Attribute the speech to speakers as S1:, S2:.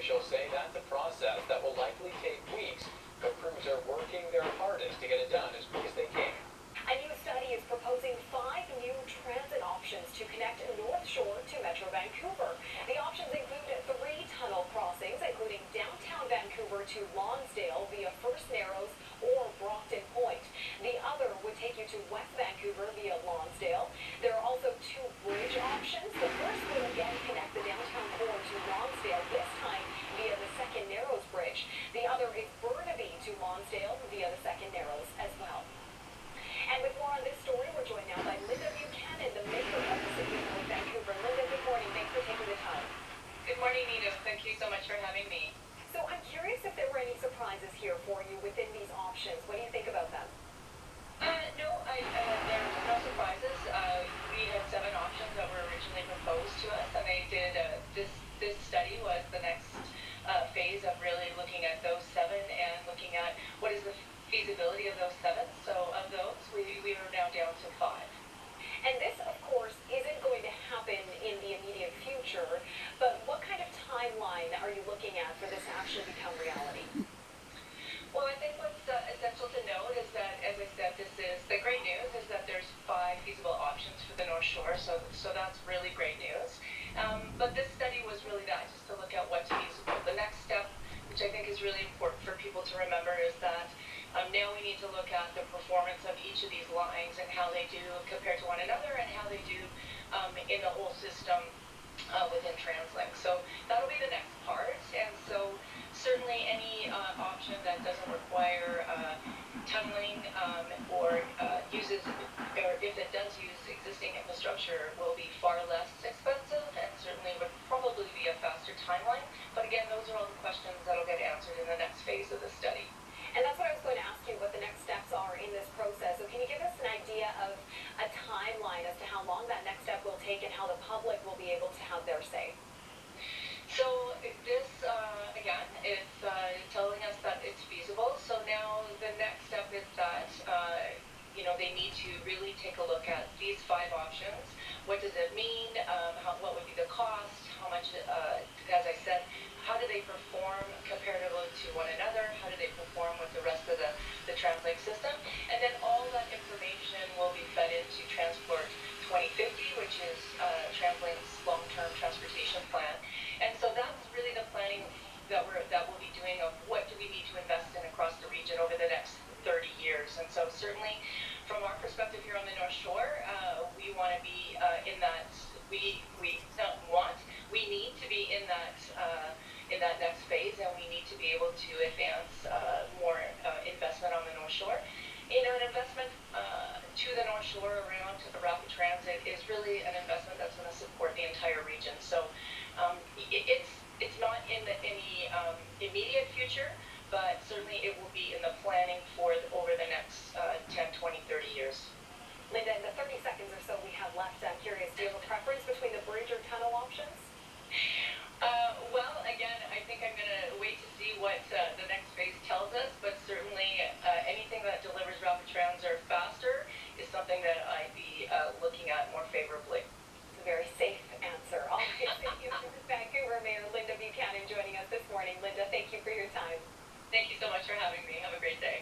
S1: officials say that's a process that will likely take weeks, but crews are working their hardest to get it done as quick as they can.
S2: A new study is proposing 5 new transit options to connect North Shore to Metro Vancouver. The options include 3 tunnel crossings, including downtown Vancouver to Lonsdale via First Narrows or Brockton Point. The other would take you to West Vancouver via Lonsdale. There are also 2 bridge options. The first would again connect the downtown core to Lonsdale, this time via the Second Narrows Bridge. The other is Burnaby to Lonsdale via the Second Narrows as well. And with more on this story, we're joined now by Linda Buchanan, the mayor of the City of North Vancouver. Linda, good morning. Thanks for taking the time.
S3: Good morning, Nita. Thank you so much for having me.
S2: So I'm curious if there were any surprises here for you within these options. What do you think about them?
S3: No, there were no surprises. We had 7 options that were originally proposed to us, and they did. This study was the next phase of really looking at those 7 and looking at what is the feasibility of those 7. So of those, we are now down to 5.
S2: And this, of course, isn't going to happen in the immediate future, but what kind of timeline are you looking at for this to actually become reality?
S3: Well, I think what's essential to note is that, as I said, the great news is that there's 5 feasible options for the North Shore, so that's really great news. But this study was really that, just to look at what's feasible. The next step, which I think is really important for people to remember, is that now we need to look at the performance of each of these lines and how they do compared to one another and how they do in the whole system within TransLink. So that'll be the next part. And so certainly any option that doesn't require tunneling or if it does use existing infrastructure will be far less expensive and certainly would probably be a faster timeline. But again, those are all the questions that'll get answered in the next phase of the study.
S2: And that's what I was going to ask you, what the next steps are in this process. So can you give us an idea of a timeline as to how long that next step will take and how the public will be able to have their say?
S3: So this, again, is telling us that it's feasible. So now the next step is that, they need to really take a look at these 5 options. What does it mean? What would be the cost? How much, as I said, how do they perform comparatively to one another? How do they perform with the rest of the TransLink system? And then all that information will be fed into Transport 2050, which is TransLink's long-term transportation plan. And so that's really the planning that we'll be doing of what do we need to invest in across the region over the next 30 years. And so certainly from our perspective here on the North Shore, we want to be in that, we need to be in that next phase, and we need to be able to advance more investment on the North Shore. An investment to the North Shore around rapid transit is really an investment that's going to support the entire region. So it's not in any immediate future, but certainly it will be in the planning for over the next 10, 20, 30 years.
S2: Linda, in the 30 seconds or so we have left, I'm curious, do you have a preference between the bridge or tunnel options?
S3: Well, again, I think I'm going to wait to see what the next phase tells us, but certainly anything that delivers rapid transit faster is something that I'd be looking at more favorably.
S2: It's a very safe answer. All right, thank you, Vancouver Mayor Linda Buchanan joining us this morning. Linda, thank you for your time.
S3: Thank you so much for having me. Have a great day.